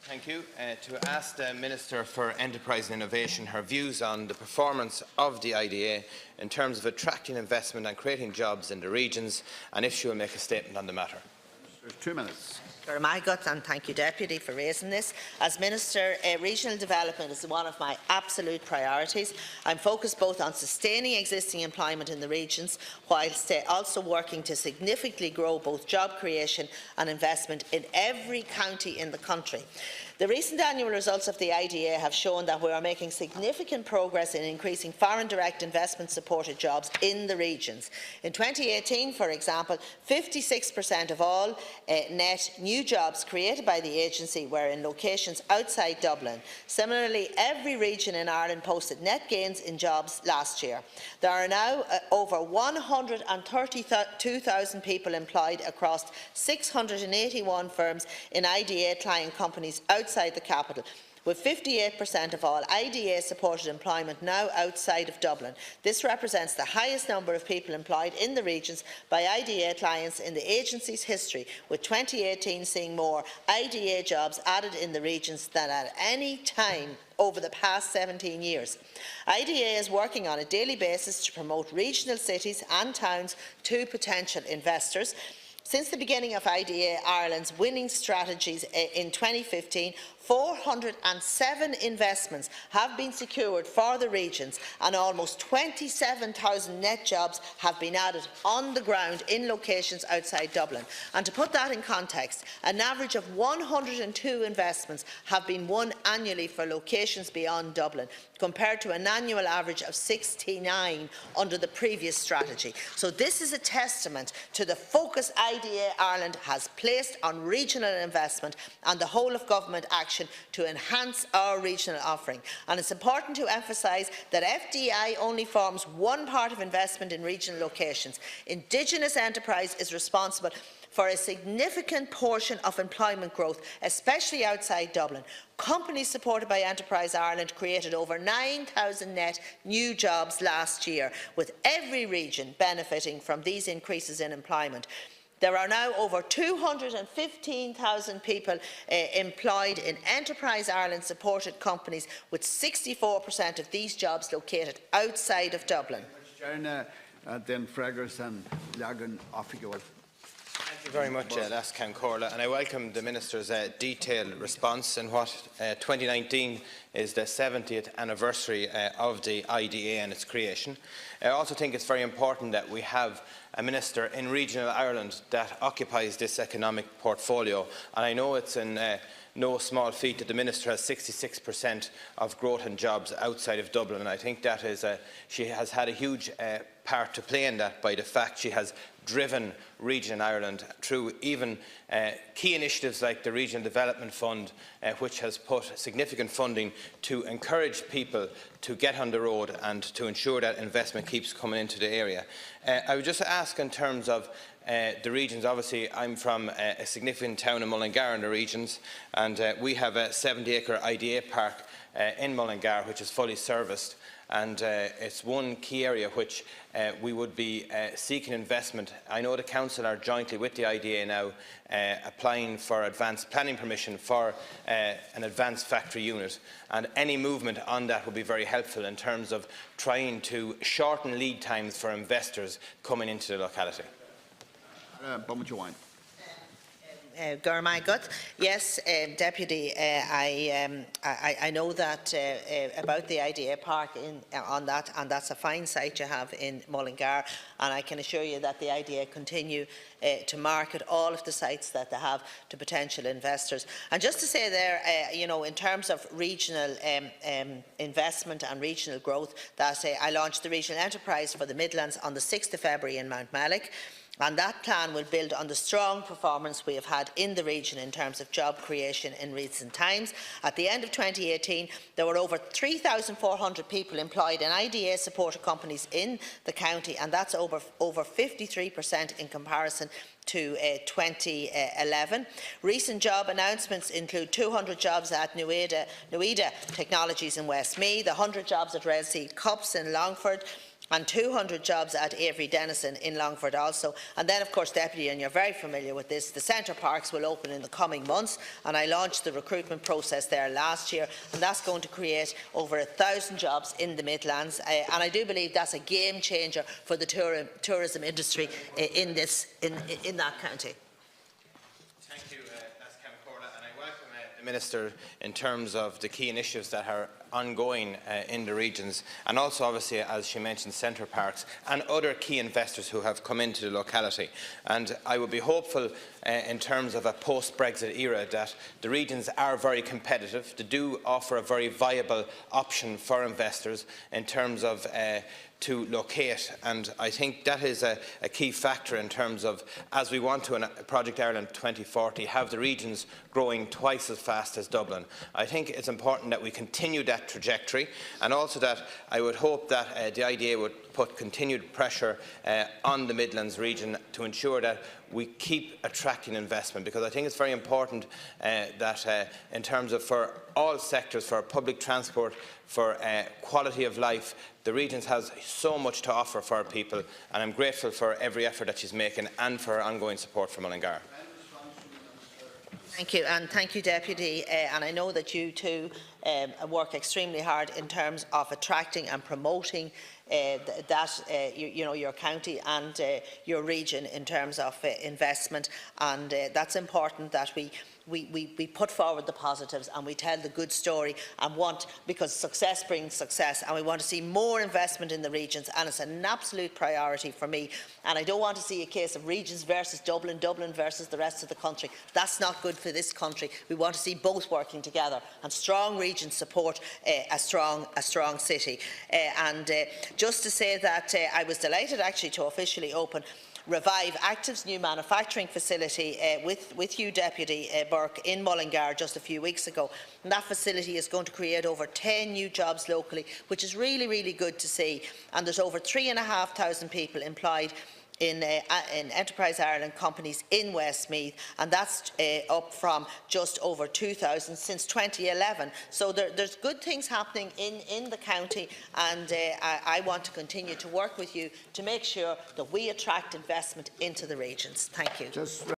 Thank you. To ask the Minister for Enterprise and Innovation her views on the performance of the IDA in terms of attracting investment and creating jobs in the regions, and if she will make a statement on the matter. There's 2 minutes. And thank you, Deputy, for raising this. As Minister, regional development is one of my absolute priorities. I'm focused both on sustaining existing employment in the regions, whilst also working to significantly grow both job creation and investment in every county in the country. The recent annual results of the IDA have shown that we are making significant progress in increasing foreign direct investment supported jobs in the regions. In 2018, for example, 56% of all net new jobs created by the agency were in locations outside Dublin. Similarly, every region in Ireland posted net gains in jobs last year. There are now over 132,000 people employed across 681 firms in IDA client companies outside the capital, with 58% of all IDA-supported employment now outside of Dublin. This represents the highest number of people employed in the regions by IDA clients in the agency's history, with 2018 seeing more IDA jobs added in the regions than at any time over the past 17 years. IDA is working on a daily basis to promote regional cities and towns to potential investors. Since the beginning of IDA Ireland's winning strategies in 2015, 407 investments have been secured for the regions, and almost 27,000 net jobs have been added on the ground in locations outside Dublin. And to put that in context, an average of 102 investments have been won annually for locations beyond Dublin, compared to an annual average of 69 under the previous strategy. So this is a testament to the focus IDA Ireland has placed on regional investment and the whole of government action to enhance our regional offering. And it's important to emphasise that FDI only forms one part of investment in regional locations. Indigenous enterprise is responsible for a significant portion of employment growth, especially outside Dublin. Companies supported by Enterprise Ireland created over 9,000 net new jobs last year, with every region benefiting from these increases in employment. There are now over 215,000 people employed in Enterprise Ireland supported companies, with 64% of these jobs located outside of Dublin. Thank you very much, Lascan Corla, and I welcome the Minister's detailed response in what 2019 is the 70th anniversary of the IDA and its creation. I also think it's very important that we have a Minister in regional Ireland that occupies this economic portfolio, and I know it's in no small feat that the Minister has 66% of growth in jobs outside of Dublin, and I think that is she has had a huge part to play in that by the fact she has driven region Ireland through even key initiatives like the Regional Development Fund, which has put significant funding to encourage people to get on the road and to ensure that investment keeps coming into the area. I would just ask in terms of the regions. Obviously, I'm from a significant town in Mullingar in the regions, and we have a 70-acre IDA park in Mullingar which is fully serviced, and it's one key area which we would be seeking investment. I know the Council are jointly with the IDA now applying for advanced planning permission for an advanced factory unit, and any movement on that would be very helpful in terms of trying to shorten lead times for investors coming into the locality. Yes, Deputy, I know that about the IDA Park on that, and that's a fine site you have in Mullingar, and I can assure you that the IDA continue to market all of the sites that they have to potential investors. And just to say there, you know, in terms of regional investment and regional growth, that I launched the Regional Enterprise for the Midlands on the 6th of February in Mountmellick. And that plan will build on the strong performance we have had in the region in terms of job creation in recent times. At the end of 2018, there were over 3,400 people employed in IDA-supported companies in the county, and that's over 53% in comparison to 2011. Recent job announcements include 200 jobs at Nuida Technologies in Westmeath, 100 jobs at Red Sea Cups in Longford, and 200 jobs at Avery Denison in Longford also. And then, of course, Deputy, and you're very familiar with this, the Centre Parks will open in the coming months, and I launched the recruitment process there last year, and that's going to create over 1,000 jobs in the Midlands, and I do believe that's a game changer for the tourism industry in that county. Thank you, and I welcome the Minister in terms of the key initiatives that are ongoing in the regions, and also obviously, as she mentioned, Centre Parks and other key investors who have come into the locality. And I would be hopeful in terms of a post-Brexit era that the regions are very competitive. They do offer a very viable option for investors in terms of to locate, and I think that is a key factor in terms of, as we want to in Project Ireland 2040, have the regions growing twice as fast as Dublin. I think it's important that we continue that trajectory, and also that I would hope that the IDA would put continued pressure on the Midlands region to ensure that we keep attracting investment, because I think it's very important that in terms of for all sectors, for public transport, for quality of life, the regions has so much to offer for our people, and I'm grateful for every effort that she's making and for her ongoing support for Mullingar. Thank you, and thank you, Deputy. And I know that you too work extremely hard in terms of attracting and promoting your county and your region in terms of investment, and that's important that we put forward the positives and we tell the good story, and because success brings success, and we want to see more investment in the regions, and it's an absolute priority for me. And I don't want to see a case of regions versus Dublin, Dublin versus the rest of the country. That's not good for this country. We want to see both working together, and strong regions support a strong city. Just to say that I was delighted actually to officially open Revive Active's new manufacturing facility with you, Deputy Burke, in Mullingar just a few weeks ago. And that facility is going to create over 10 new jobs locally, which is really, really good to see. And there's over 3,500 people employed in Enterprise Ireland companies in Westmeath, and that's up from just over 2,000 since 2011. So there's good things happening in the county, and I want to continue to work with you to make sure that we attract investment into the regions. Thank you.